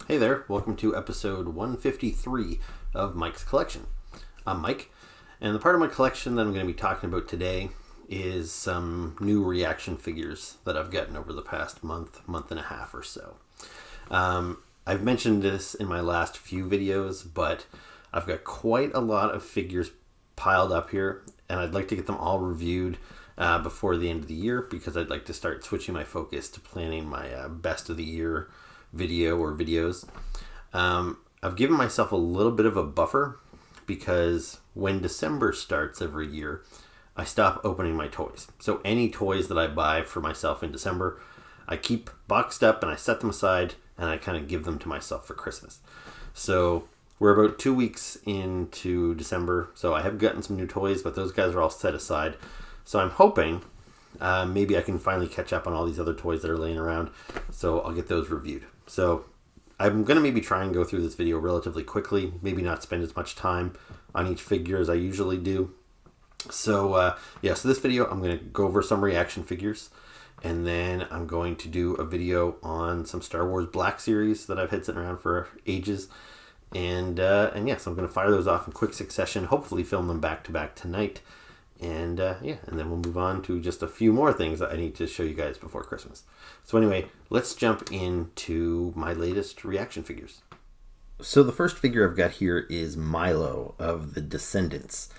Hey there, welcome to episode 153 of Mike's Collection. I'm Mike, and the part of my collection that I'm going to be talking about today is some new ReAction figures that I've gotten over the past month and a half or so. I've mentioned this in my last few videos, but I've got quite a lot of figures piled up here, and I'd like to get them all reviewed before the end of the year because I'd like to start switching my focus to planning my best of the year video or videos. I've given myself a little bit of a buffer because when December starts every year, I stop opening my toys. So any toys that I buy for myself in December, I keep boxed up and I set them aside and I kind of give them to myself for Christmas. So we're about 2 weeks into December, so I have gotten some new toys, but those guys are all set aside. So I'm hoping maybe I can finally catch up on all these other toys that are laying around, so I'll get those reviewed. So I'm going to maybe try and go through this video relatively quickly, maybe not spend as much time on each figure as I usually do. So so this video I'm going to go over some ReAction figures, and then I'm going to do a video on some Star Wars Black Series that I've had sitting around for ages. And so I'm going to fire those off in quick succession, hopefully film them back to back tonight. And and then we'll move on to just a few more things that I need to show you guys before Christmas. So anyway, let's jump into my latest ReAction figures. So the first figure I've got here is Milo of the Descendents.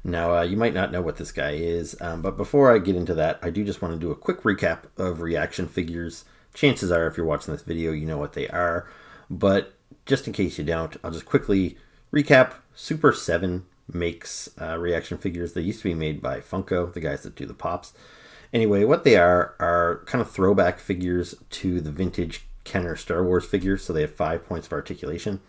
Now, you might not know what this guy is, but before I get into that, I do just want to do a quick recap of ReAction figures. Chances are, if you're watching this video, you know what they are. But just in case you don't, I'll just quickly recap. Super 7 makes ReAction figures. They used to be made by Funko, the guys that do the pops. Anyway, what they are kind of throwback figures to the vintage Kenner Star Wars figures, so they have 5 points of articulation.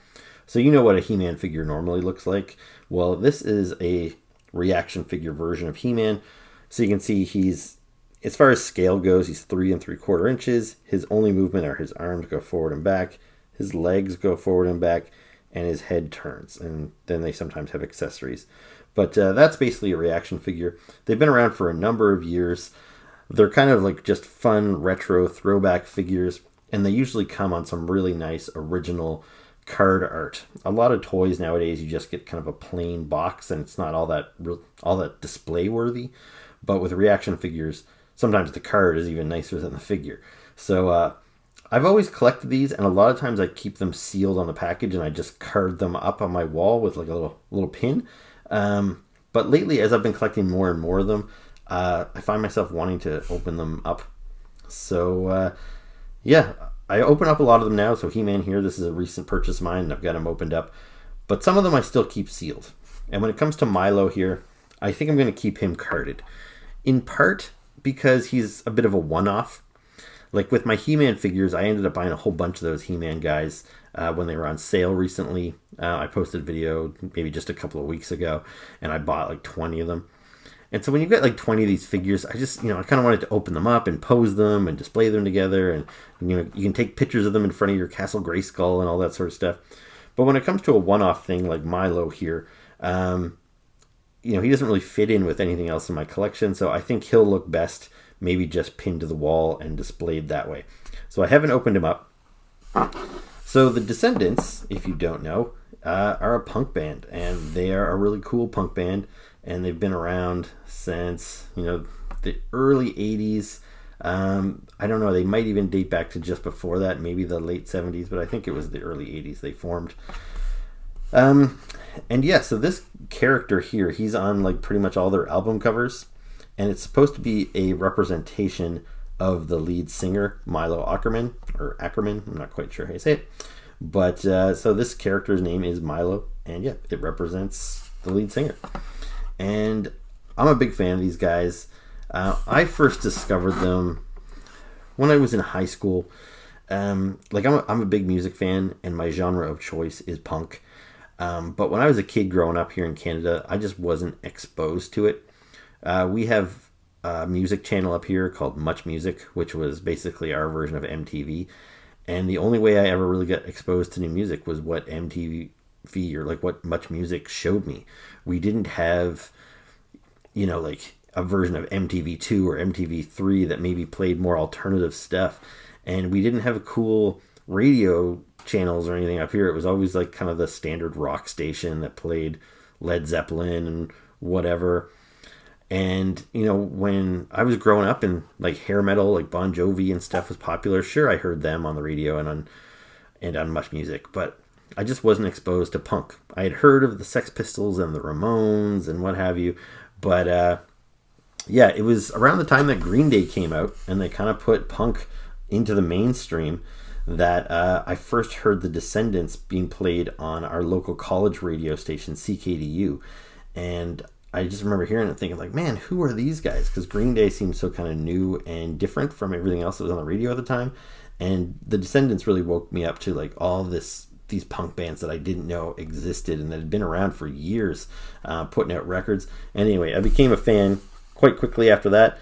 So you know what a He-Man figure normally looks like. Well, this is a ReAction figure version of He-Man. So you can see he's, as far as scale goes, he's 3 3/4 inches. His only movement are his arms go forward and back, his legs go forward and back, and his head turns, and then they sometimes have accessories. But that's basically a ReAction figure. They've been around for a number of years. They're kind of like just fun retro throwback figures, and they usually come on some really nice original card art. A lot of toys nowadays, you just get kind of a plain box, and it's not all that display worthy. But with ReAction figures, sometimes the card is even nicer than the figure. So I've always collected these, and a lot of times I keep them sealed on the package, and I just card them up on my wall with like a little pin. But lately, as I've been collecting more and more of them, I find myself wanting to open them up. So I open up a lot of them now. So He-Man here, this is a recent purchase of mine, and I've got them opened up. But some of them I still keep sealed. And when it comes to Milo here, I think I'm going to keep him carded. In part because he's a bit of a one-off. Like with my He-Man figures, I ended up buying a whole bunch of those He-Man guys when they were on sale recently. I posted a video maybe just a couple of weeks ago, and I bought like 20 of them. And so when you get like 20 of these figures, I just, I kind of wanted to open them up and pose them and display them together. And, you can take pictures of them in front of your Castle Grayskull and all that sort of stuff. But when it comes to a one-off thing like Milo here, he doesn't really fit in with anything else in my collection. So I think he'll look best maybe just pinned to the wall and displayed that way. So I haven't opened him up. So the Descendents, if you don't know, are a punk band, and they are a really cool punk band, and they've been around since, the early 80s. I don't know, they might even date back to just before that, maybe the late 70s, but I think it was the early 80s they formed. So this character here, he's on like pretty much all their album covers. And it's supposed to be a representation of the lead singer, Milo Ackerman, I'm not quite sure how you say it. But so this character's name is Milo, and it represents the lead singer. And I'm a big fan of these guys. I first discovered them when I was in high school. I'm a big music fan, and my genre of choice is punk. But when I was a kid growing up here in Canada, I just wasn't exposed to it. We have a music channel up here called Much Music, which was basically our version of MTV. And the only way I ever really got exposed to new music was what MTV or like what Much Music showed me. We didn't have, like a version of MTV2 or MTV3 that maybe played more alternative stuff. And we didn't have a cool radio channels or anything up here. It was always like kind of the standard rock station that played Led Zeppelin and whatever. And, you know, when I was growing up and like hair metal, like Bon Jovi and stuff was popular, sure, I heard them on the radio and on Much Music, but I just wasn't exposed to punk. I had heard of the Sex Pistols and the Ramones and what have you, but yeah, it was around the time that Green Day came out and they kind of put punk into the mainstream that I first heard the Descendents being played on our local college radio station, CKDU. And I just remember hearing it thinking like, man, who are these guys? Because Green Day seemed so kind of new and different from everything else that was on the radio at the time. And the Descendents really woke me up to like all these punk bands that I didn't know existed and that had been around for years, putting out records. And anyway, I became a fan quite quickly after that.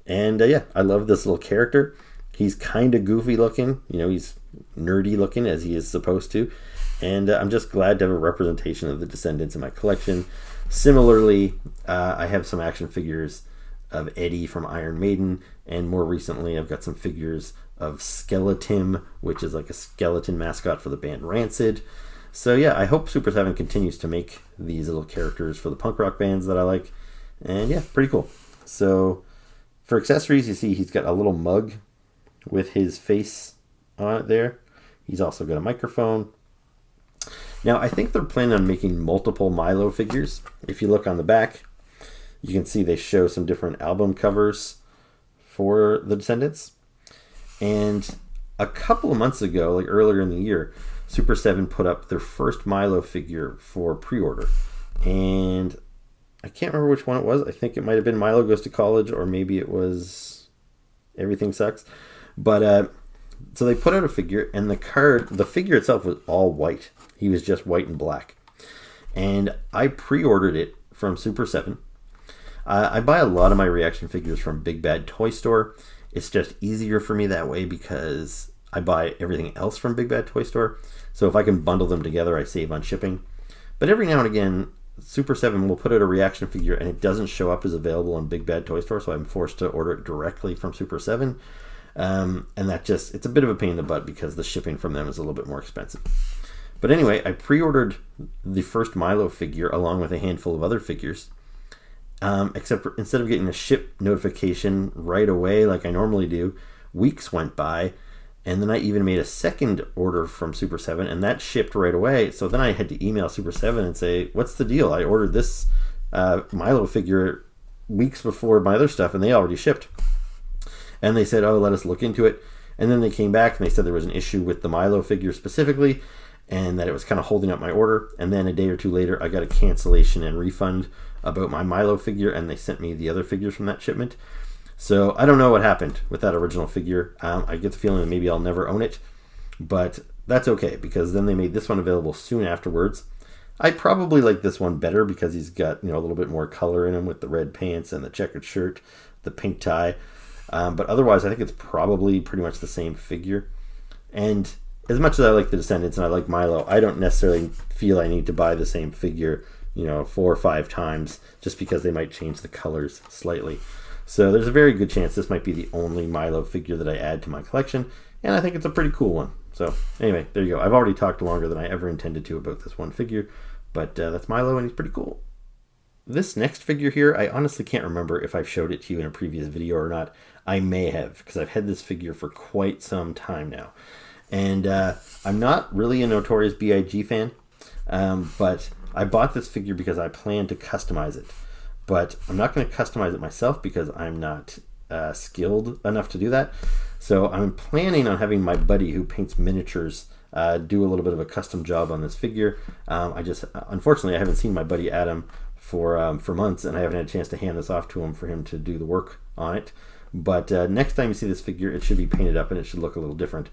And yeah, I love this little character. He's kind of goofy looking. You know, he's nerdy looking as he is supposed to. And I'm just glad to have a representation of the Descendents in my collection. Similarly, I have some action figures of Eddie from Iron Maiden, and more recently I've got some figures of Skeletim, which is like a skeleton mascot for the band Rancid. So yeah, I hope Super 7 continues to make these little characters for the punk rock bands that I like. And yeah, pretty cool. So for accessories, you see he's got a little mug with his face on it there. He's also got a microphone. Now, I think they're planning on making multiple Milo figures. If you look on the back, you can see they show some different album covers for the Descendents. And a couple of months ago, like earlier in the year, Super 7 put up their first Milo figure for pre-order. And I can't remember which one it was. I think it might have been Milo Goes to College, or maybe it was Everything Sucks. But so they put out a figure, and the figure itself was all white. He was just white and black. And I pre-ordered it from Super 7. I buy a lot of my reaction figures from Big Bad Toy Store. It's just easier for me that way because I buy everything else from Big Bad Toy Store. So if I can bundle them together, I save on shipping. But every now and again, Super 7 will put out a reaction figure and it doesn't show up as available on Big Bad Toy Store, so I'm forced to order it directly from Super 7. And it's a bit of a pain in the butt because the shipping from them is a little bit more expensive. But anyway, I pre-ordered the first Milo figure along with a handful of other figures. Except instead of getting a ship notification right away like I normally do, weeks went by, and then I even made a second order from Super 7, and that shipped right away. So then I had to email Super 7 and say, what's the deal? I ordered this Milo figure weeks before my other stuff, and they already shipped. And they said, oh, let us look into it. And then they came back, and they said there was an issue with the Milo figure specifically, and that it was kind of holding up my order. And then a day or two later, I got a cancellation and refund about my Milo figure, and they sent me the other figures from that shipment. So I don't know what happened with that original figure. I get the feeling that maybe I'll never own it, but that's okay because then they made this one available soon afterwards. I probably like this one better because he's got, you know, a little bit more color in him with the red pants and the checkered shirt, the pink tie. But otherwise, I think it's probably pretty much the same figure. And as much as I like the Descendants and I like Milo, I don't necessarily feel I need to buy the same figure, you know, 4 or 5 times just because they might change the colors slightly. So there's a very good chance this might be the only Milo figure that I add to my collection, and I think it's a pretty cool one. So anyway, there you go. I've already talked longer than I ever intended to about this one figure, but that's Milo, and he's pretty cool. This next figure here, I honestly can't remember if I've showed it to you in a previous video or not. I may have, because I've had this figure for quite some time now. And I'm not really a Notorious B.I.G. fan, but I bought this figure because I plan to customize it. But I'm not going to customize it myself because I'm not skilled enough to do that. So I'm planning on having my buddy who paints miniatures do a little bit of a custom job on this figure. Unfortunately, I haven't seen my buddy Adam for months, and I haven't had a chance to hand this off to him for him to do the work on it. But next time you see this figure, it should be painted up and it should look a little different.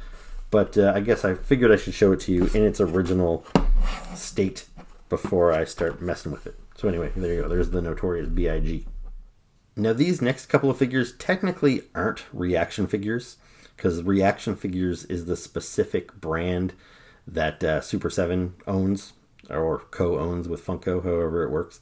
But I guess I figured I should show it to you in its original state before I start messing with it. So anyway, there you go. There's the Notorious B.I.G. Now these next couple of figures technically aren't ReAction figures, because ReAction figures is the specific brand that Super 7 owns, or co-owns with Funko, however it works.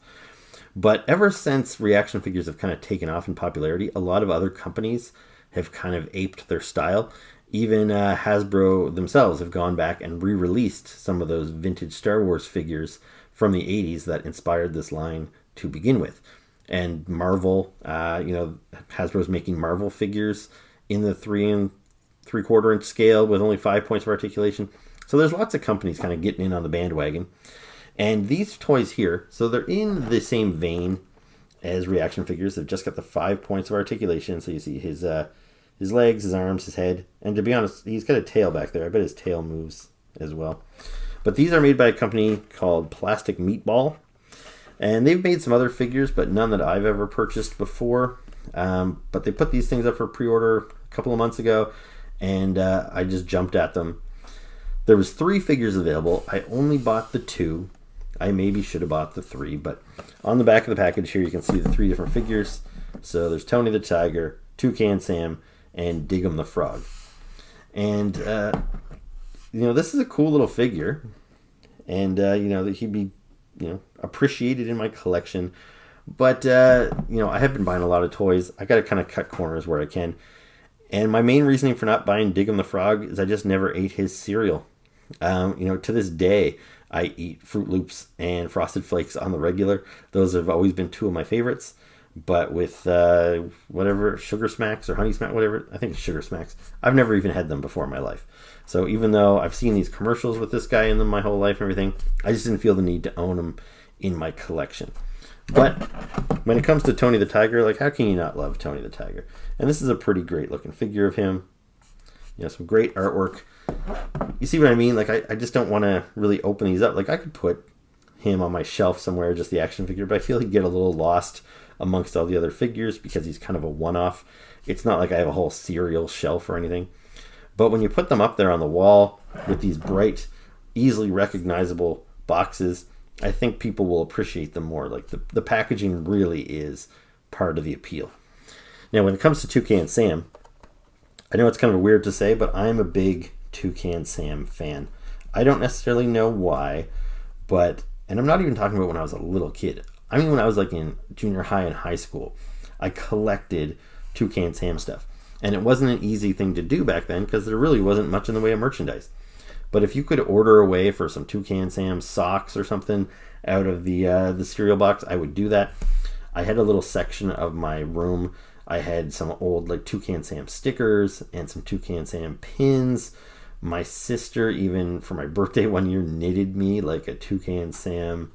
But ever since ReAction figures have kind of taken off in popularity, a lot of other companies have kind of aped their style. Even Hasbro themselves have gone back and re-released some of those vintage Star Wars figures from the 80s that inspired this line to begin with. And Marvel, Hasbro's making Marvel figures in the 3 3/4 inch scale with only 5 points of articulation. So there's lots of companies kind of getting in on the bandwagon. And these toys here, so they're in the same vein as ReAction figures. They've just got the 5 points of articulation. So you see his legs, his arms, his head. And to be honest, he's got a tail back there. I bet his tail moves as well. But these are made by a company called Plastic Meatball. And they've made some other figures, but none that I've ever purchased before. But they put these things up for pre-order a couple of months ago, and I just jumped at them. There was 3 figures available. I only bought the 2. I maybe should have bought the 3, but on the back of the package here you can see the 3 different figures. So there's Tony the Tiger, Toucan Sam, and Dig'em the Frog. And this is a cool little figure, and that he'd be appreciated in my collection. But I have been buying a lot of toys. I got to kind of cut corners where I can. And my main reasoning for not buying Dig'em the Frog is I just never ate his cereal. To this day, I eat Fruit Loops and Frosted Flakes on the regular. Those have always been 2 of my favorites. But with Sugar Smacks or Honey Smack, whatever, I think it's Sugar Smacks, I've never even had them before in my life. So even though I've seen these commercials with this guy in them my whole life and everything, I just didn't feel the need to own them in my collection. But when it comes to Tony the Tiger, how can you not love Tony the Tiger? And this is a pretty great looking figure of him. Some great artwork. You see what I mean? I just don't want to really open these up. I could put him on my shelf somewhere, just the action figure, but I feel he'd get a little lost amongst all the other figures because he's kind of a one-off. It's not like I have a whole cereal shelf or anything. But when you put them up there on the wall with these bright, easily recognizable boxes, I think people will appreciate them more. The packaging really is part of the appeal. Now, when it comes to Toucan Sam, I know it's kind of weird to say, but I'm a big Toucan Sam fan. I don't necessarily know why, and I'm not even talking about when I was a little kid. I mean, when I was in junior high and high school, I collected Toucan Sam stuff. And it wasn't an easy thing to do back then because there really wasn't much in the way of merchandise. But if you could order away for some Toucan Sam socks or something out of the cereal box, I would do that. I had a little section of my room. I had some old Toucan Sam stickers and some Toucan Sam pins. My sister, even for my birthday one year, knitted me a Toucan Sam,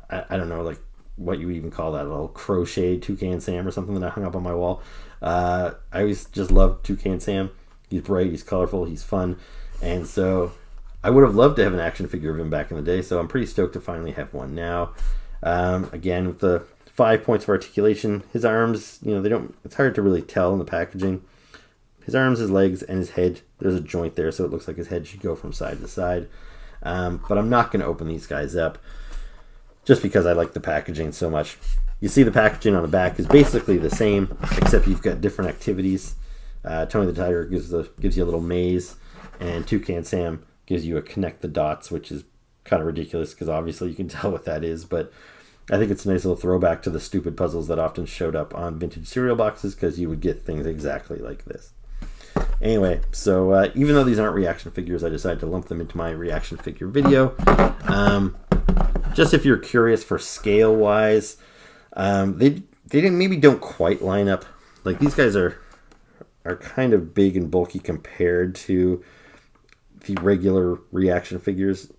I don't know, what you even call that, a little crocheted Toucan Sam or something that I hung up on my wall. I always just loved Toucan Sam. He's bright, he's colorful, he's fun. And so I would have loved to have an action figure of him back in the day, so I'm pretty stoked to finally have one now. Again, with the 5 points of articulation, his arms, it's hard to really tell in the packaging. His arms, his legs, and his head, there's a joint there, so it looks like his head should go from side to side. But I'm not going to open these guys up just because I like the packaging so much. You see the packaging on the back is basically the same, except you've got different activities. Tony the Tiger gives you a little maze, and Toucan Sam gives you a connect the dots, which is kind of ridiculous because obviously you can tell what that is, but I think it's a nice little throwback to the stupid puzzles that often showed up on vintage cereal boxes because you would get things exactly like this. Anyway, so even though these aren't ReAction figures, I decided to lump them into my ReAction figure video. Just if you're curious for scale-wise, they maybe don't quite line up. These guys are kind of big and bulky compared to the regular ReAction figures.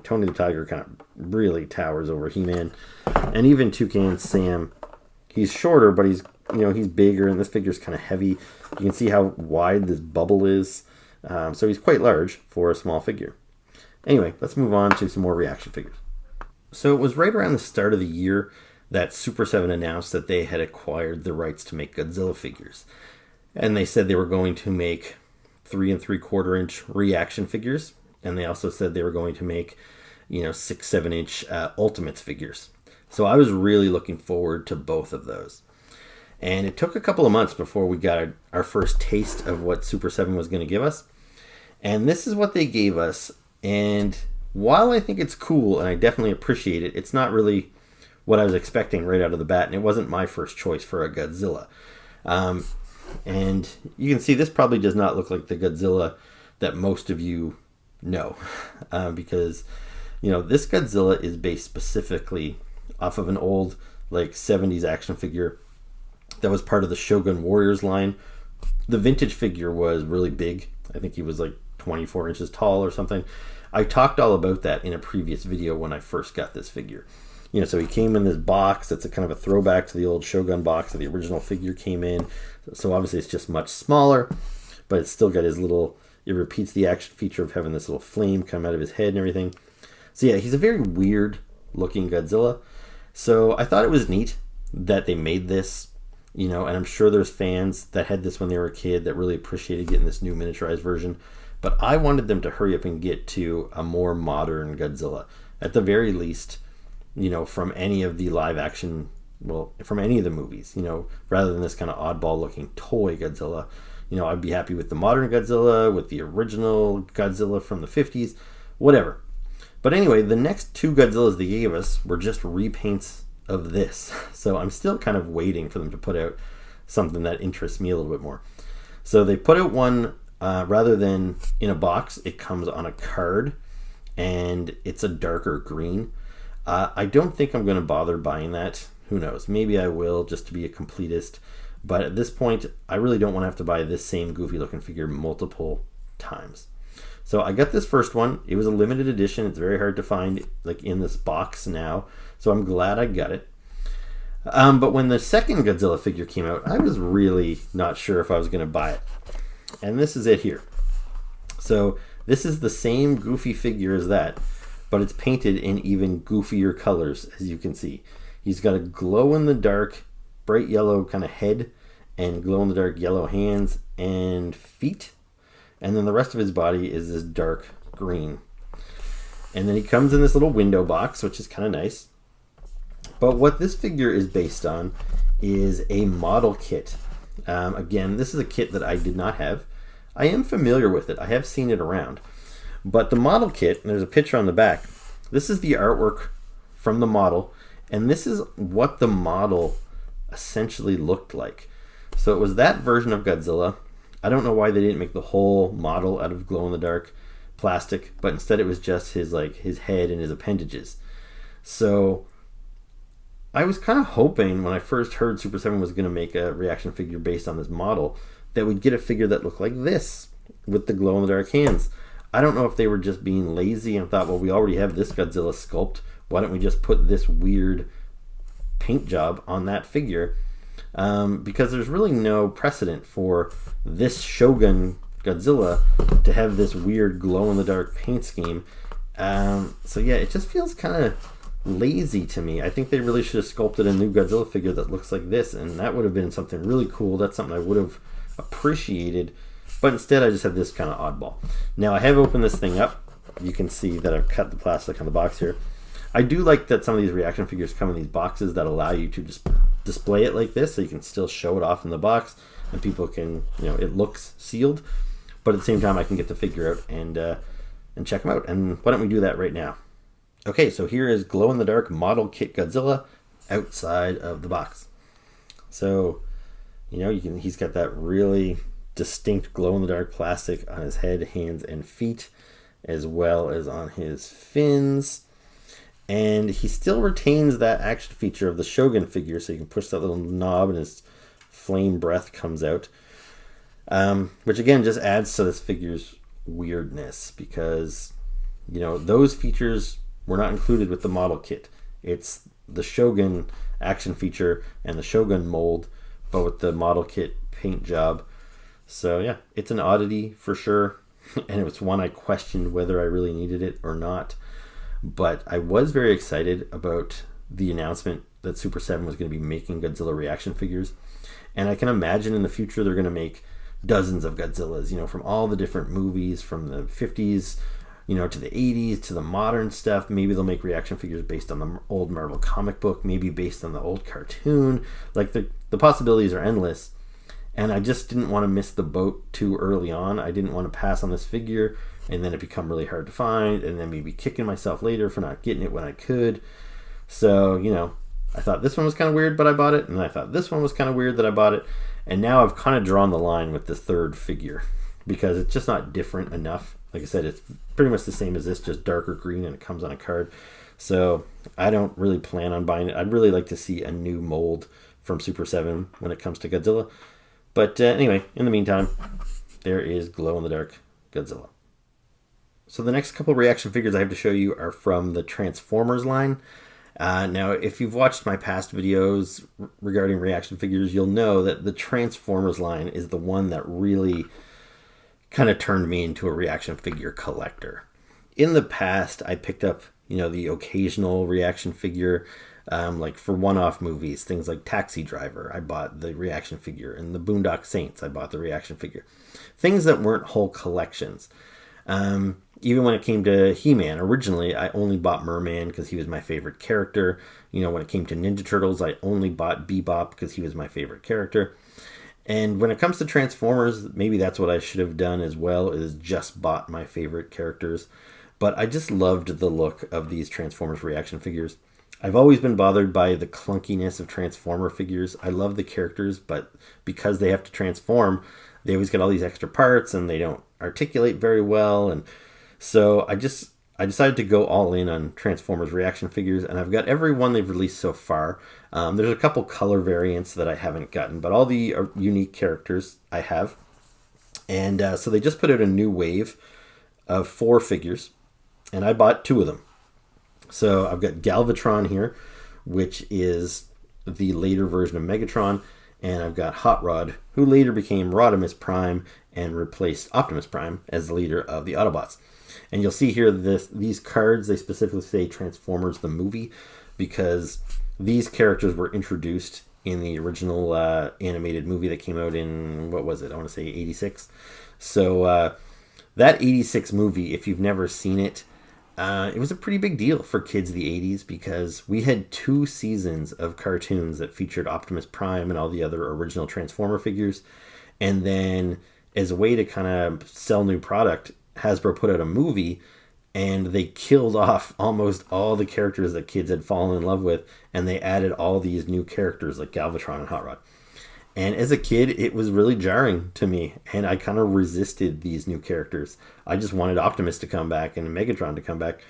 Tony the Tiger kind of really towers over He-Man, and even Toucan Sam, he's shorter, but he's bigger, and this figure's kind of heavy. You can see how wide this bubble is, so he's quite large for a small figure. Anyway, let's move on to some more ReAction figures. So it was right around the start of the year that Super 7 announced that they had acquired the rights to make Godzilla figures. And they said they were going to make 3 3/4 inch ReAction figures. And they also said they were going to make, 6-7 inch Ultimates figures. So I was really looking forward to both of those. And it took a couple of months before we got our first taste of what Super 7 was going to give us. And this is what they gave us. And while I think it's cool and I definitely appreciate it, it's not really what I was expecting right out of the bat. And it wasn't my first choice for a Godzilla. And you can see this probably does not look like the Godzilla that most of you know. Because, this Godzilla is based specifically off of an old, 70s action figure that was part of the Shogun Warriors line. The vintage figure was really big. I think he was 24 inches tall or something. I talked all about that in a previous video when I first got this figure. So he came in this box that's a kind of a throwback to the old Shogun box that the original figure came in. So obviously it's just much smaller, but it's still got it repeats the action feature of having this little flame come out of his head and everything. So yeah, he's a very weird looking Godzilla. So I thought it was neat that they made this, and I'm sure there's fans that had this when they were a kid that really appreciated getting this new miniaturized version. But I wanted them to hurry up and get to a more modern Godzilla. At the very least, from any of the live action, from any of the movies, rather than this kind of oddball looking toy Godzilla. I'd be happy with the modern Godzilla, with the original Godzilla from the 50s, whatever. But anyway, the next two Godzillas they gave us were just repaints of this. So I'm still kind of waiting for them to put out something that interests me a little bit more. So they put out one, rather than in a box, it comes on a card, and it's a darker green. I don't think I'm going to bother buying that. Who knows? Maybe I will, just to be a completist. But at this point, I really don't want to have to buy this same goofy looking figure multiple times. So I got this first one. It was a limited edition. It's very hard to find in this box now. So I'm glad I got it. But when the second Godzilla figure came out, I was really not sure if I was going to buy it. And this is it here. So this is the same goofy figure as that, but it's painted in even goofier colors, as you can see. He's got a glow-in-the-dark, bright yellow kind of head and glow-in-the-dark yellow hands and feet. And then the rest of his body is this dark green. And then he comes in this little window box, which is kind of nice. But what this figure is based on is a model kit. Again, this is a kit that I did not have. I am familiar with it. I have seen it around. But the model kit, and there's a picture on the back, this is the artwork from the model, and this is what the model essentially looked like. So it was that version of Godzilla. I don't know why they didn't make the whole model out of glow-in-the-dark plastic, but instead it was just his head and his appendages. So I was kind of hoping when I first heard Super 7 was going to make a reaction figure based on this model that we'd get a figure that looked like this with the glow-in-the-dark hands. I don't know if they were just being lazy and thought, well, we already have this Godzilla sculpt. Why don't we just put this weird paint job on that figure? Because there's really no precedent for this Shogun Godzilla to have this weird glow-in-the-dark paint scheme. So yeah, it just feels kind of lazy to me. I think they really should have sculpted a new Godzilla figure that looks like this, and that would have been something really cool. That's something I would have appreciated. But instead, I just have this kind of oddball. Now, I have opened this thing up. You can see that I've cut the plastic on the box here. I do like that some of these reaction figures come in these boxes that allow you to just display it like this, so you can still show it off in the box, and people can, it looks sealed. But at the same time, I can get the figure out and check them out. And why don't we do that right now? Okay, so here is glow-in-the-dark model kit Godzilla outside of the box. So, he's got that really distinct glow-in-the-dark plastic on his head, hands, and feet, as well as on his fins. And he still retains that action feature of the Shogun figure, so you can push that little knob and his flame breath comes out. Which again just adds to this figure's weirdness, because those features were not included with the model kit. It's the Shogun action feature and the Shogun mold, but with the model kit paint job. So yeah, it's an oddity for sure, and it was one I questioned whether I really needed it or not. But I was very excited about the announcement that Super 7 was going to be making Godzilla reaction figures. And I can imagine in the future they're going to make dozens of Godzillas, from all the different movies from the 50s, to the 80s, to the modern stuff. Maybe they'll make reaction figures based on the old Marvel comic book, maybe based on the old cartoon. The possibilities are endless. And I just didn't want to miss the boat too early on. I didn't want to pass on this figure and then it become really hard to find, and then maybe kicking myself later for not getting it when I could. So, I thought this one was kind of weird, but I bought it. And I thought this one was kind of weird that I bought it. And now I've kind of drawn the line with the third figure because it's just not different enough. Like I said, it's pretty much the same as this, just darker green, and it comes on a card. So I don't really plan on buying it. I'd really like to see a new mold from Super 7 when it comes to Godzilla. But anyway, in the meantime, there is glow-in-the-dark Godzilla. So the next couple reaction figures I have to show you are from the Transformers line. Now, if you've watched my past videos regarding reaction figures, you'll know that the Transformers line is the one that really kind of turned me into a reaction figure collector. In the past, I picked up, the occasional reaction figure, like for one-off movies, things like Taxi Driver, I bought the reaction figure, and the Boondock Saints, I bought the reaction figure. Things that weren't whole collections. Even when it came to He-Man, originally I only bought Merman because he was my favorite character. When it came to Ninja Turtles, I only bought Bebop because he was my favorite character. And when it comes to Transformers, maybe that's what I should have done as well, is just bought my favorite characters. But I just loved the look of these Transformers reaction figures. I've always been bothered by the clunkiness of Transformer figures. I love the characters, but because they have to transform, they always get all these extra parts and they don't articulate very well. And so I decided to go all in on Transformers reaction figures, and I've got every one they've released so far. There's a couple color variants that I haven't gotten, but all the unique characters I have. And so they just put out a new wave of 4 figures, and I bought 2 of them. So I've got Galvatron here, which is the later version of Megatron, and I've got Hot Rod, who later became Rodimus Prime and replaced Optimus Prime as the leader of the Autobots. And you'll see here these cards, they specifically say Transformers the movie, because these characters were introduced in the original animated movie that came out in, what was it? I want to say 86. So that 86 movie, if you've never seen it, it was a pretty big deal for kids of the 80s because we had 2 seasons of cartoons that featured Optimus Prime and all the other original Transformer figures. And then as a way to kind of sell new product, Hasbro put out a movie and they killed off almost all the characters that kids had fallen in love with, and they added all these new characters like Galvatron and Hot Rod. And as a kid, it was really jarring to me, and I kind of resisted these new characters. I just wanted Optimus to come back and Megatron to come back.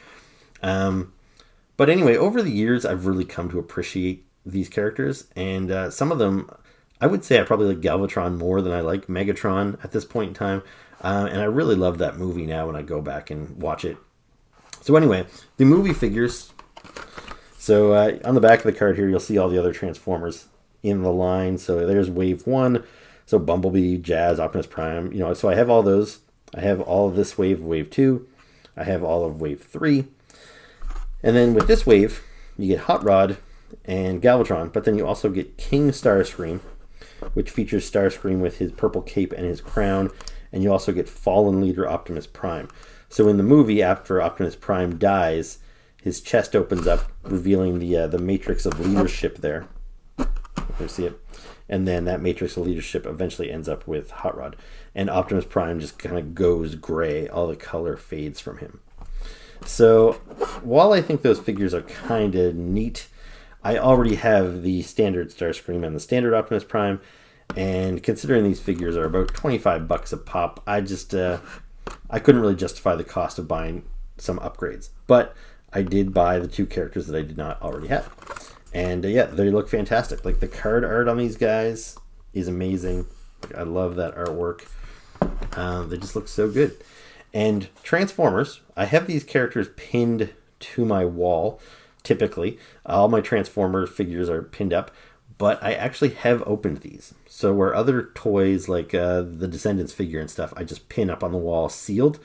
But anyway, over the years, I've really come to appreciate these characters, and some of them, I would say I probably like Galvatron more than I like Megatron at this point in time. And I really love that movie now when I go back and watch it. So anyway, the movie figures. So on the back of the card here, you'll see all the other Transformers in the line. So there's Wave 1. So Bumblebee, Jazz, Optimus Prime. So I have all those. I have all of this wave, Wave 2. I have all of Wave 3. And then with this wave, you get Hot Rod and Galvatron. But then you also get King Starscream, which features Starscream with his purple cape and his crown. And you also get Fallen Leader Optimus Prime. So in the movie, after Optimus Prime dies, his chest opens up, revealing the matrix of leadership there. You see it? And then that matrix of leadership eventually ends up with Hot Rod. And Optimus Prime just kind of goes gray. All the color fades from him. So while I think those figures are kind of neat, I already have the standard Starscream and the standard Optimus Prime. And considering these figures are about $25 a pop, I couldn't really justify the cost of buying some upgrades. But I did buy the 2 characters that I did not already have. And yeah, they look fantastic. Like the card art on these guys is amazing. I love that artwork. They just look so good. And Transformers, I have these characters pinned to my wall. Typically, all my Transformer figures are pinned up. But I actually have opened these. So where other toys like the Descendents figure and stuff, I just pin up on the wall sealed.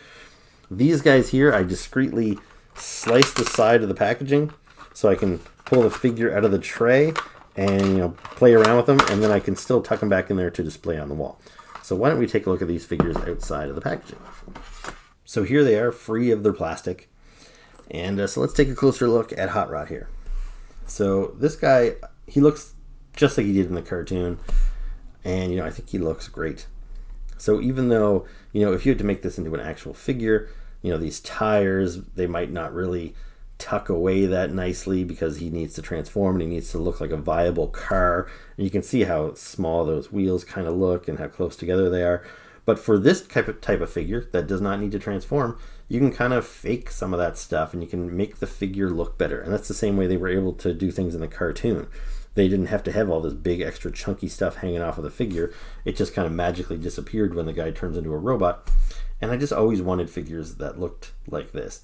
These guys here, I discreetly slice the side of the packaging so I can pull the figure out of the tray and play around with them, and then I can still tuck them back in there to display on the wall. So why don't we take a look at these figures outside of the packaging. So here they are, free of their plastic. And so let's take a closer look at Hot Rod here. So this guy, he looks just like he did in the cartoon, and I think he looks great. So even though if you had to make this into an actual figure, these tires, they might not really tuck away that nicely because he needs to transform and he needs to look like a viable car. And you can see how small those wheels kind of look and how close together they are. But for this type of figure that does not need to transform, you can kind of fake some of that stuff and you can make the figure look better. And that's the same way they were able to do things in the cartoon. They didn't have to have all this big extra chunky stuff hanging off of the figure. It just kind of magically disappeared when the guy turns into a robot. And I just always wanted figures that looked like this.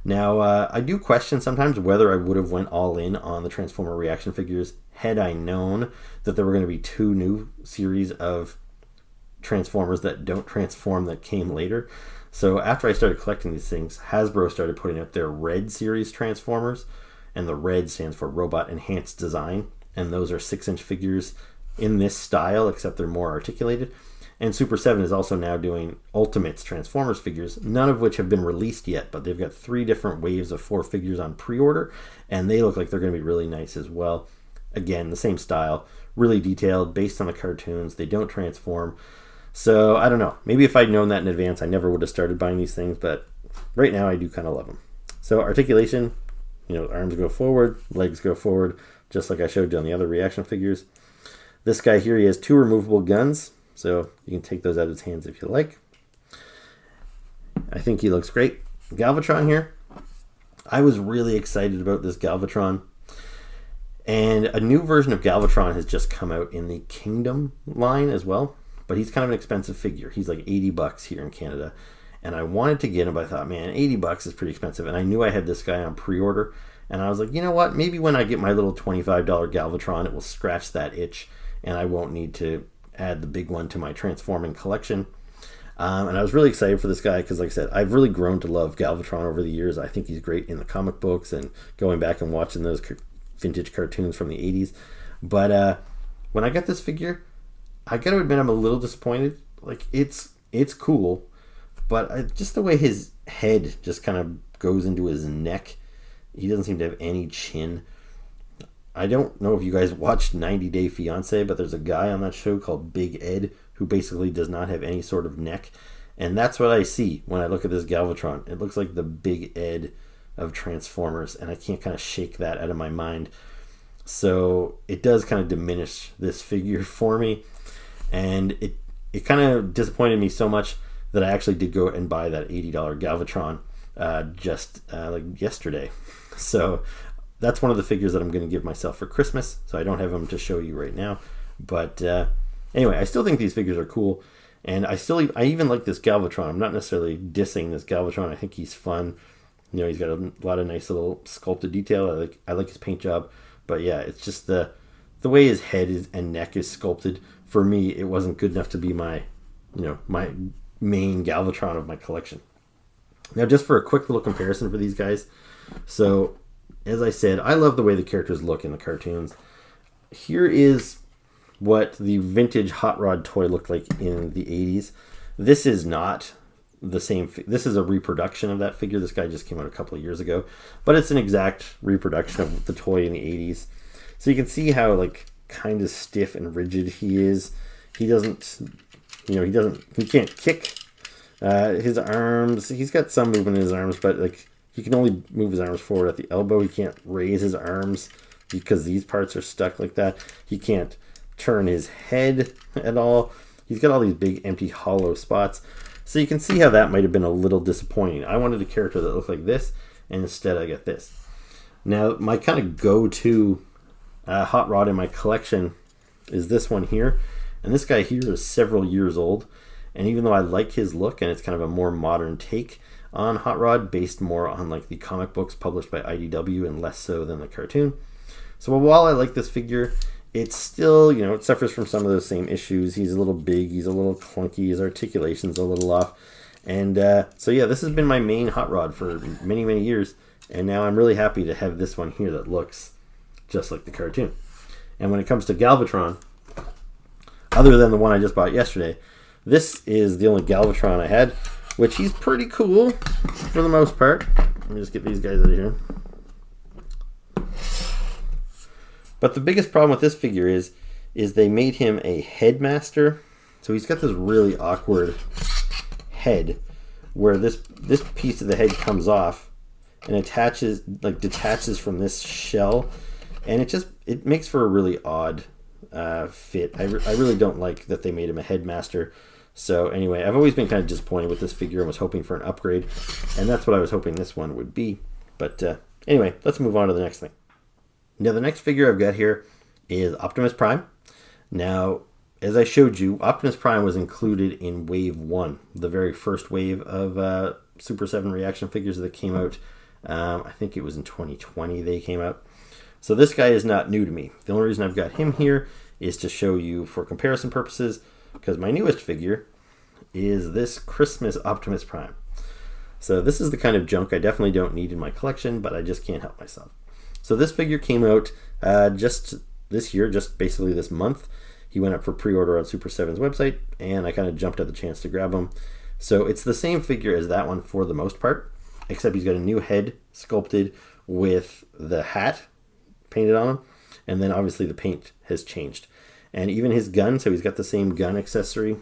Now, I do question sometimes whether I would have went all in on the Transformer reaction figures had I known that there were going to be 2 new series of Transformers that don't transform that came later. So after I started collecting these things, Hasbro started putting out their Red series Transformers, and the Red stands for Robot Enhanced Design, and those are 6-inch figures in this style, except they're more articulated. And Super 7 is also now doing Ultimates Transformers figures, none of which have been released yet, but they've got 3 different waves of 4 figures on pre-order, and they look like they're going to be really nice as well. Again, the same style, really detailed, based on the cartoons. They don't transform. So, I don't know. Maybe if I'd known that in advance, I never would have started buying these things, but right now I do kind of love them. So, articulation, arms go forward, legs go forward, just like I showed you on the other reaction figures. This guy here, he has 2 removable guns, so you can take those out of his hands if you like. I think he looks great. Galvatron here. I was really excited about this Galvatron. And a new version of Galvatron has just come out in the Kingdom line as well. But he's kind of an expensive figure. He's like $80 here in Canada. And I wanted to get him, but I thought, man, $80 is pretty expensive. And I knew I had this guy on pre-order. And I was like, you know what? Maybe when I get my little $25 Galvatron, it will scratch that itch. And I won't need to add the big one to my transforming collection. And I was really excited for this guy because, like I said, I've really grown to love Galvatron over the years. I think he's great in the comic books and going back and watching those vintage cartoons from the 80s. But when I got this figure, I gotta admit I'm a little disappointed. Like, it's cool, but just the way his head just kind of goes into his neck, he doesn't seem to have any chin. I don't know if you guys watched 90 Day Fiancé, but there's a guy on that show called Big Ed who basically does not have any sort of neck. And that's what I see when I look at this Galvatron. It looks like the Big Ed of Transformers, and I can't kind of shake that out of my mind. So it does kind of diminish this figure for me. And it kind of disappointed me so much that I actually did go and buy that $80 Galvatron just like yesterday. So that's one of the figures that I'm going to give myself for Christmas. So I don't have them to show you right now. But anyway, I still think these figures are cool. And I even like this Galvatron. I'm not necessarily dissing this Galvatron. I think he's fun. He's got a lot of nice little sculpted detail. I like his paint job. But yeah, it's just the way his head and neck is sculpted. For me, it wasn't good enough to be my main Galvatron of my collection. Now, just for a quick little comparison for these guys. So, as I said, I love the way the characters look in the cartoons. Here is what the vintage Hot Rod toy looked like in the 80s. This is not the same. This is a reproduction of that figure. This guy just came out a couple of years ago. But it's an exact reproduction of the toy in the 80s. So you can see how, like, kind of stiff and rigid he is. He can't kick his arms. He's got some movement in his arms, but like he can only move his arms forward at the elbow. He can't raise his arms because these parts are stuck like that. He can't turn his head at all. He's got all these big empty hollow spots. So you can see how that might have been a little disappointing. I wanted a character that looked like this, and instead I got this. Now, my kind of go-to Hot Rod in my collection is this one here. And this guy here is several years old. And even though I like his look, and it's kind of a more modern take on Hot Rod, based more on like the comic books published by IDW and less so than the cartoon. So while I like this figure, it's still, it suffers from some of those same issues. He's a little big, he's a little clunky, his articulation's a little off. And so yeah, this has been my main Hot Rod for many, many years. And now I'm really happy to have this one here that looks just like the cartoon. And when it comes to Galvatron, other than the one I just bought yesterday, this is the only Galvatron I had, which he's pretty cool for the most part. Let me just get these guys out of here. But the biggest problem with this figure is they made him a headmaster. So he's got this really awkward head where this piece of the head comes off and detaches from this shell, and it makes for a really odd fit. I really don't like that they made him a headmaster. So anyway, I've always been kind of disappointed with this figure and was hoping for an upgrade, and that's what I was hoping this one would be. But anyway, let's move on to the next thing. Now, the next figure I've got here is Optimus Prime. Now, as I showed you, Optimus Prime was included in Wave 1, the very first wave of Super 7 reaction figures that came out. I think it was in 2020 they came out. So this guy is not new to me. The only reason I've got him here is to show you for comparison purposes, because my newest figure is this Christmas Optimus Prime. So this is the kind of junk I definitely don't need in my collection, but I just can't help myself. So this figure came out just this year, just basically this month. He went up for pre-order on Super 7's website, and I kind of jumped at the chance to grab him. So it's the same figure as that one for the most part, except he's got a new head sculpted with the hat painted on him, and then obviously the paint has changed. And even his gun, so he's got the same gun accessory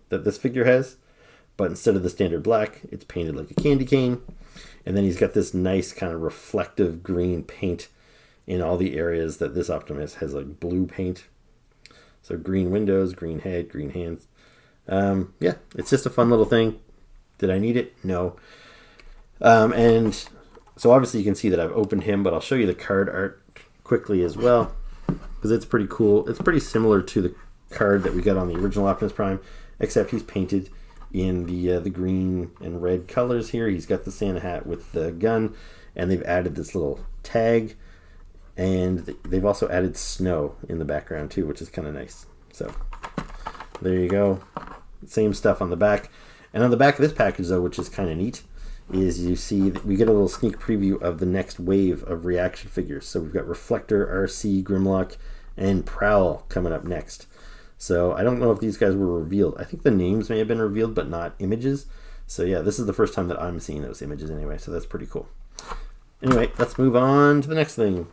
that this figure has, but instead of the standard black, it's painted like a candy cane. And then he's got this nice kind of reflective green paint in all the areas that this Optimus has, like blue paint. So green windows, green head, green hands. Yeah, it's just a fun little thing. Did I need it? No. And so obviously you can see that I've opened him, but I'll show you the card art quickly as well, because it's pretty cool. It's pretty similar to the card that we got on the original Optimus Prime, except he's painted in the green and red colors here. He's got the Santa hat with the gun, and they've added this little tag, and they've also added snow in the background too, which is kind of nice. So there you go. Same stuff on the back. And on the back of this package, though, which is kind of neat, is you see that we get a little sneak preview of the next wave of reaction figures. So we've got Reflector, RC, Grimlock, and Prowl coming up next. So I don't know if these guys were revealed. I think the names may have been revealed, but not images. So yeah, this is the first time that I'm seeing those images anyway, so that's pretty cool. Anyway, let's move on to the next thing.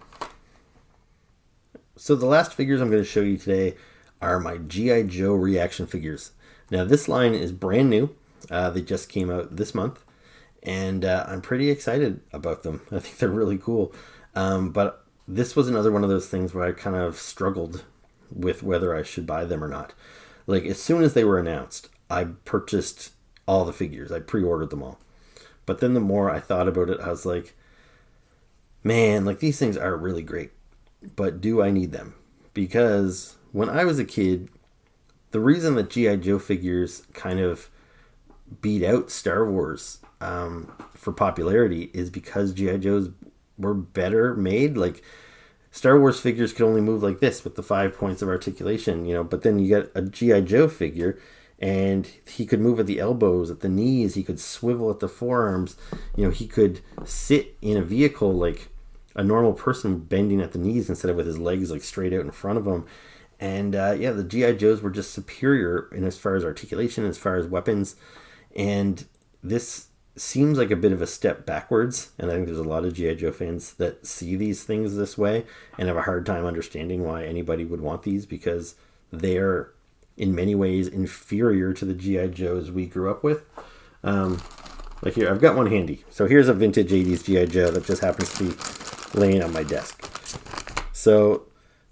So the last figures I'm going to show you today are my G.I. Joe reaction figures. Now this line is brand new. They just came out this month, and I'm pretty excited about them. I think they're really cool. But this was another one of those things where I kind of struggled with whether I should buy them or not. Like, as soon as they were announced, I purchased all the figures. I pre-ordered them all. But then the more I thought about it, I was like, man, like, these things are really great, but do I need them? Because when I was a kid, the reason that G.I. Joe figures kind of beat out Star Wars for popularity is because G.I. Joes were better made. Like, Star Wars figures could only move like this with the 5 points of articulation, you know, but then you get a G.I. Joe figure and he could move at the elbows, at the knees, he could swivel at the forearms, you know, he could sit in a vehicle like a normal person bending at the knees instead of with his legs like straight out in front of him. And yeah, the G.I. Joes were just superior in as far as articulation, as far as weapons. And this seems like a bit of a step backwards, and I think there's a lot of G.I. Joe fans that see these things this way and have a hard time understanding why anybody would want these, because they're in many ways inferior to the G.I. Joes we grew up with. Like here, I've got one handy. So here's a vintage 80s G.I. Joe that just happens to be laying on my desk. So,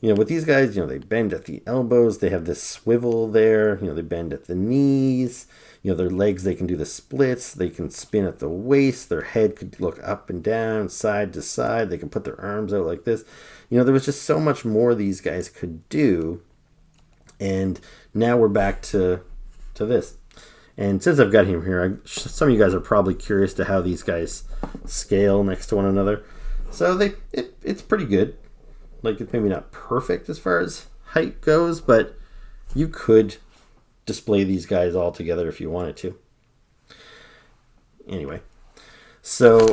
you know, with these guys, you know, they bend at the elbows, they have this swivel there, you know, they bend at the knees. You know, their legs, they can do the splits, they can spin at the waist, their head could look up and down, side to side, they can put their arms out like this. You know, there was just so much more these guys could do, and now we're back to this. And since I've got him here, some of you guys are probably curious to how these guys scale next to one another. So it's pretty good. Like, it's maybe not perfect as far as height goes, but you could display these guys all together if you wanted to. Anyway, so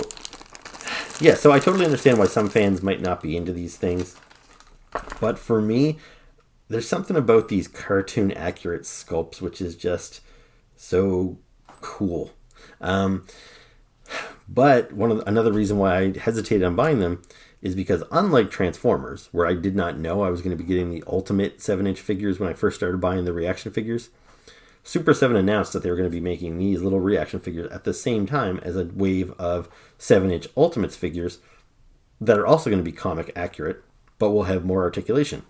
yeah, so I totally understand why some fans might not be into these things, but for me, there's something about these cartoon accurate sculpts which is just so cool. But another reason why I hesitated on buying them is because, unlike Transformers, where I did not know I was going to be getting the ultimate 7-inch figures when I first started buying the reaction figures, Super 7 announced that they were going to be making these little reaction figures at the same time as a wave of 7-inch Ultimates figures that are also going to be comic accurate, but will have more articulation.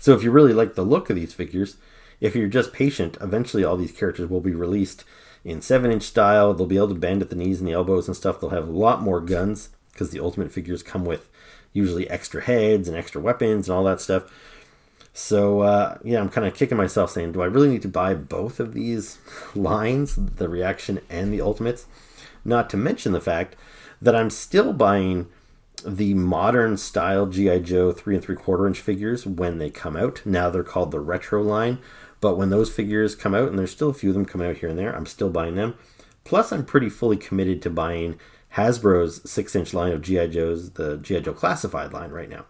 So if you really like the look of these figures, if you're just patient, eventually all these characters will be released in 7-inch style. They'll be able to bend at the knees and the elbows and stuff. They'll have a lot more guns because the Ultimate figures come with usually extra heads and extra weapons and all that stuff. So, I'm kind of kicking myself saying, do I really need to buy both of these lines, the Reaction and the Ultimates? Not to mention the fact that I'm still buying the modern style G.I. Joe 3 3/4 inch figures when they come out. Now they're called the Retro line. But when those figures come out, and there's still a few of them coming out here and there, I'm still buying them. Plus, I'm pretty fully committed to buying Hasbro's 6-inch line of G.I. Joes, the G.I. Joe Classified line right now.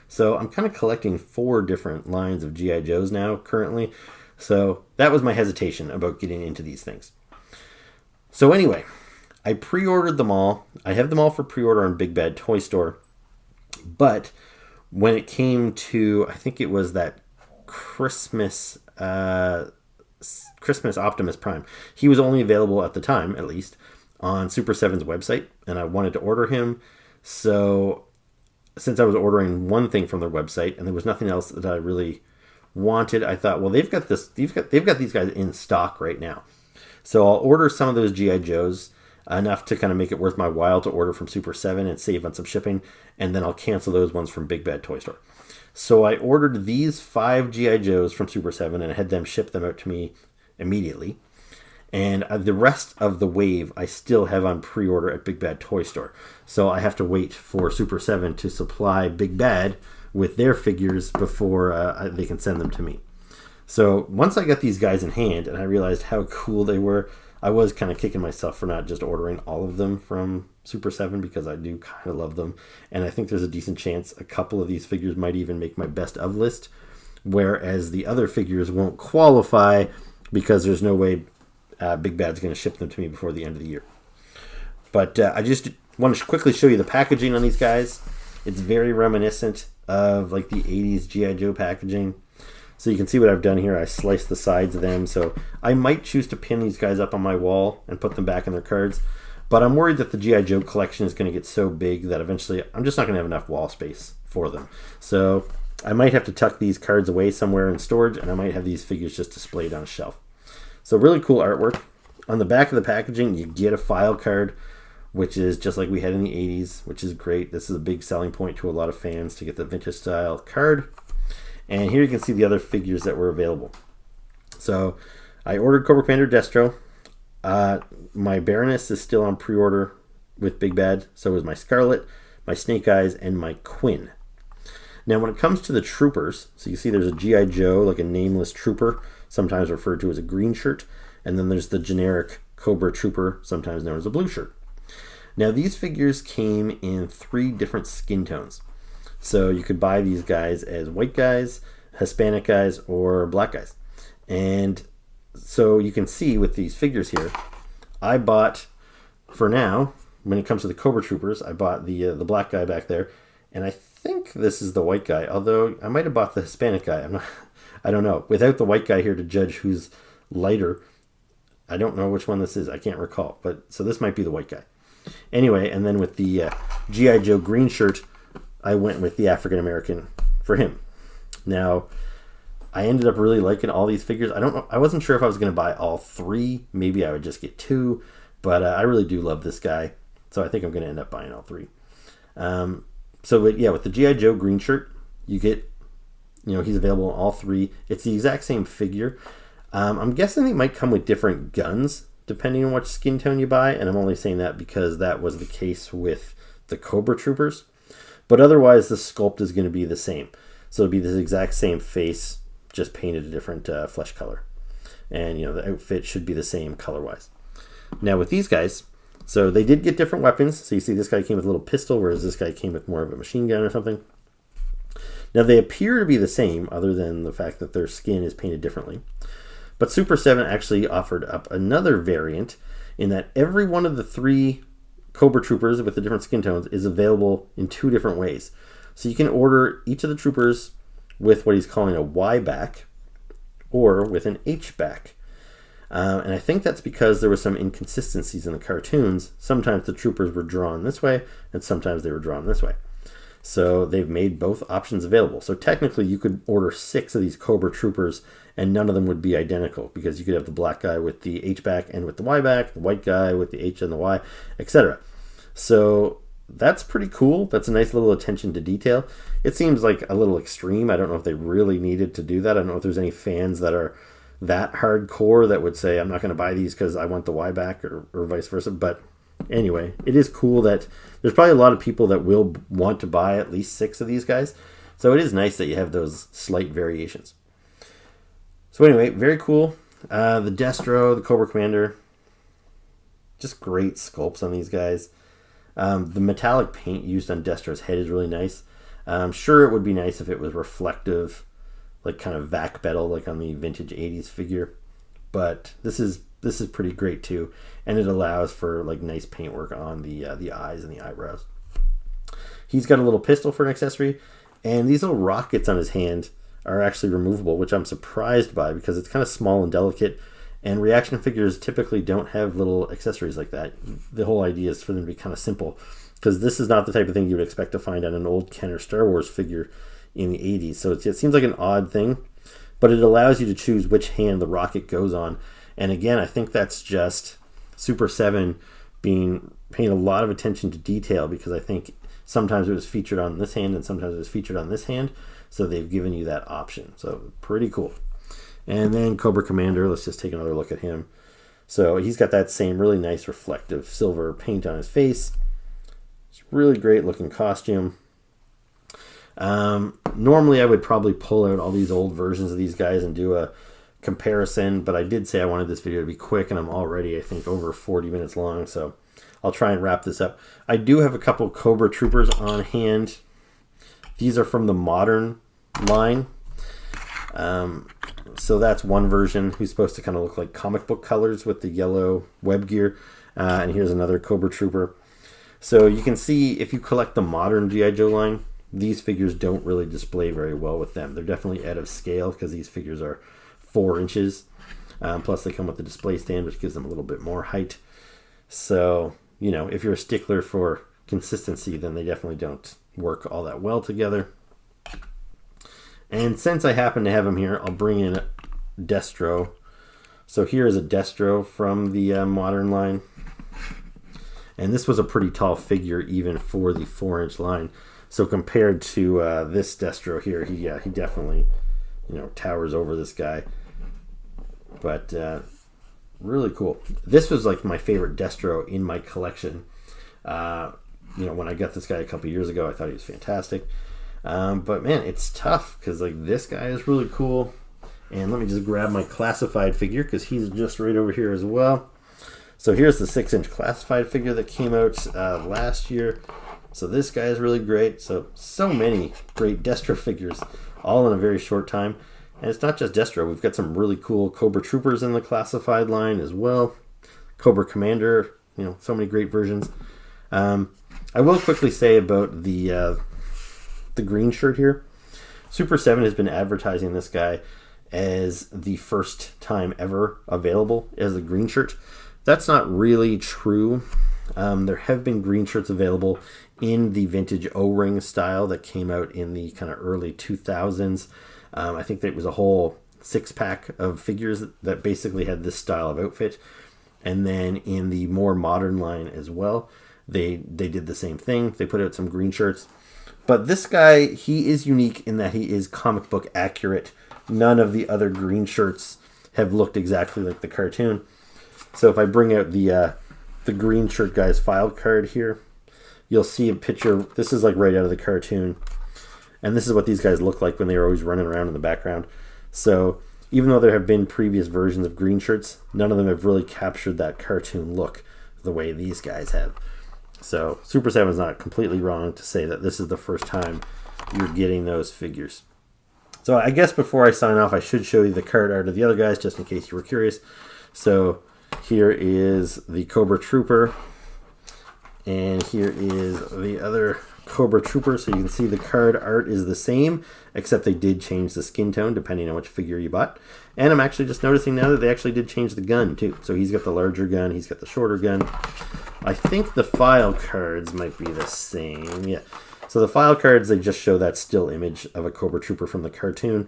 So I'm kind of collecting 4 different lines of G.I. Joes now currently. So that was my hesitation about getting into these things. So anyway, I pre-ordered them all. I have them all for pre-order on Big Bad Toy Store. But when it came to, I think it was that Christmas Optimus Prime, he was only available at the time, at least, on Super 7's website. And I wanted to order him. So since I was ordering one thing from their website and there was nothing else that I really wanted, I thought, well, they've got these guys in stock right now. So I'll order some of those G.I. Joes, enough to kind of make it worth my while to order from Super 7 and save on some shipping, and then I'll cancel those ones from Big Bad Toy Store. So I ordered these 5 G.I. Joes from Super 7 and had them ship them out to me immediately. And the rest of the wave I still have on pre-order at Big Bad Toy Store. So I have to wait for Super 7 to supply Big Bad with their figures before they can send them to me. So once I got these guys in hand and I realized how cool they were, I was kind of kicking myself for not just ordering all of them from Super 7 because I do kind of love them. And I think there's a decent chance a couple of these figures might even make my best of list, whereas the other figures won't qualify because there's no way Big Bad's going to ship them to me before the end of the year. But I just want to quickly show you the packaging on these guys. It's very reminiscent of like the 80s G.I. Joe packaging. So you can see what I've done here. I sliced the sides of them. So I might choose to pin these guys up on my wall and put them back in their cards. But I'm worried that the G.I. Joe collection is going to get so big that eventually I'm just not going to have enough wall space for them. So I might have to tuck these cards away somewhere in storage, and I might have these figures just displayed on a shelf. So really cool artwork. On the back of the packaging, you get a file card, which is just like we had in the 80s, which is great. This is a big selling point to a lot of fans to get the vintage style card. And here you can see the other figures that were available. So I ordered Cobra Commander Destro. My Baroness is still on pre-order with Big Bad. So is my Scarlet, my Snake Eyes, and my Quinn. Now when it comes to the troopers, so you see there's a G.I. Joe, like a nameless trooper, sometimes referred to as a green shirt. And then there's the generic Cobra Trooper, sometimes known as a blue shirt. Now these figures came in 3 different skin tones. So you could buy these guys as white guys, Hispanic guys, or black guys. And so you can see with these figures here, I bought, for now, when it comes to the Cobra Troopers, I bought the black guy back there. And I think this is the white guy, although I might have bought the Hispanic guy. I don't know. Without the white guy here to judge who's lighter, I don't know which one this is. I can't recall. But so this might be the white guy. Anyway, and then with the G.I. Joe green shirt, I went with the African American for him. Now, I ended up really liking all these figures. I don't know. I wasn't sure if I was going to buy all 3. Maybe I would just get 2. But I really do love this guy. So I think I'm going to end up buying all 3. With the G.I. Joe green shirt, you get, he's available in all 3. It's the exact same figure. I'm guessing they might come with different guns depending on which skin tone you buy. And I'm only saying that because that was the case with the Cobra Troopers. But otherwise, the sculpt is going to be the same. So it'll be this exact same face, just painted a different flesh color. And, the outfit should be the same color-wise. Now, with these guys, so they did get different weapons. So you see this guy came with a little pistol, whereas this guy came with more of a machine gun or something. Now, they appear to be the same, other than the fact that their skin is painted differently. But Super 7 actually offered up another variant in that every one of the 3 Cobra Troopers with the different skin tones is available in 2 different ways. So you can order each of the troopers with what he's calling a Y back, or with an H back. And I think that's because there were some inconsistencies in the cartoons. Sometimes the troopers were drawn this way, and sometimes they were drawn this way. So they've made both options available. So technically you could order 6 of these Cobra troopers, and none of them would be identical, because you could have the black guy with the H back and with the Y back, the white guy with the H and the Y, etc. So that's pretty cool. That's a nice little attention to detail. It seems like a little extreme. I don't know if they really needed to do that. I don't know if there's any fans that are that hardcore that would say, I'm not going to buy these because I want the Y back, or vice versa. But anyway, it is cool that there's probably a lot of people that will want to buy at least 6 of these guys. So it is nice that you have those slight variations. So anyway, very cool. The Destro, the Cobra Commander, just great sculpts on these guys. The metallic paint used on Destro's head is really nice. I'm sure it would be nice if it was reflective, like kind of vac metal, like on the vintage 80s figure. But this is pretty great too, and it allows for like nice paintwork on the eyes and the eyebrows. He's got a little pistol for an accessory, and these little rockets on his hand are actually removable, which I'm surprised by because it's kind of small and delicate, and ReAction figures typically don't have little accessories like that. The whole idea is for them to be kind of simple, because this is not the type of thing you would expect to find on an old Ken or Star Wars figure in the 80s. So it seems like an odd thing, but it allows you to choose which hand the rocket goes on. And again, I think that's just Super 7 paying a lot of attention to detail, because I think sometimes it was featured on this hand and sometimes it was featured on this hand. So they've given you that option. So pretty cool. And then Cobra Commander, let's just take another look at him. So he's got that same really nice reflective silver paint on his face. It's a really great looking costume. Normally I would probably pull out all these old versions of these guys and do a comparison, but I did say I wanted this video to be quick, and I'm already, I think, over 40 minutes long, so I'll try and wrap this up. I do have a couple Cobra Troopers on hand. These are from the modern line. So that's one version who's supposed to kind of look like comic book colors with the yellow web gear. And here's another Cobra Trooper. So you can see if you collect the modern G.I. Joe line, these figures don't really display very well with them. They're definitely out of scale because these figures are 4 inches. Plus they come with the display stand, which gives them a little bit more height. So, you know, if you're a stickler for consistency, then they definitely don't work all that well together. And since I happen to have him here, I'll bring in Destro. So here is a Destro from the modern line. And this was a pretty tall figure even for the 4-inch line. So compared to this Destro here, he definitely, you know, towers over this guy. But really cool. This was like my favorite Destro in my collection. You know, when I got this guy a couple years ago, I thought he was fantastic. But man, it's tough because like this guy is really cool. And let me just grab my classified figure because he's just right over here as well. So here's the 6-inch classified figure that came out last year. So this guy is really great. So many great Destro figures all in a very short time. And it's not just Destro. We've got some really cool Cobra Troopers in the classified line as well. Cobra Commander, you know, so many great versions. I will quickly say about the green shirt here. Super 7 has been advertising this guy as the first time ever available as a green shirt. That's not really true. There have been green shirts available in the vintage O-ring style that came out in the kind of early 2000s. I think that was a whole 6-pack of figures that basically had this style of outfit. And then in the more modern line as well, they did the same thing. They put out some green shirts. But this guy, he is unique in that he is comic book accurate. None of the other green shirts have looked exactly like the cartoon. So if I bring out the green shirt guy's file card here, you'll see a picture. This is like right out of the cartoon. And this is what these guys look like when they were always running around in the background. So even though there have been previous versions of green shirts, none of them have really captured that cartoon look the way these guys have. So Super 7 is not completely wrong to say that this is the first time you're getting those figures. So I guess before I sign off, I should show you the card art of the other guys, just in case you were curious. So here is the Cobra Trooper, and here is the other Cobra Trooper. So you can see the card art is the same, except they did change the skin tone depending on which figure you bought. And I'm actually just noticing now that they actually did change the gun too. So he's got the larger gun, he's got the shorter gun. I think the file cards might be the same. Yeah. So the file cards, they just show that still image of a Cobra Trooper from the cartoon.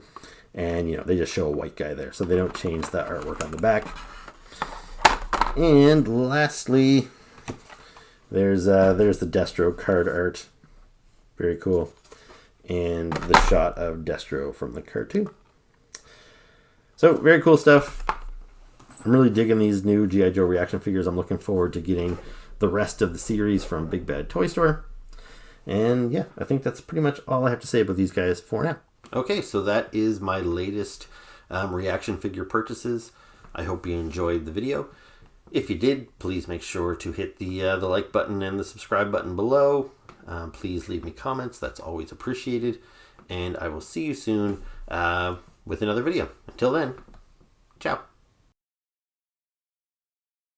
And, you know, they just show a white guy there. So they don't change the artwork on the back. And lastly, there's the Destro card art. Very cool. And the shot of Destro from the cartoon. So, very cool stuff. I'm really digging these new G.I. Joe reaction figures. I'm looking forward to getting the rest of the series from Big Bad Toy Store. And yeah, I think that's pretty much all I have to say about these guys for now. Okay, so that is my latest reaction figure purchases. I hope you enjoyed the video. If you did, please make sure to hit the like button and the subscribe button below. Please leave me comments. That's always appreciated. And I will see you soon with another video. Until then, ciao.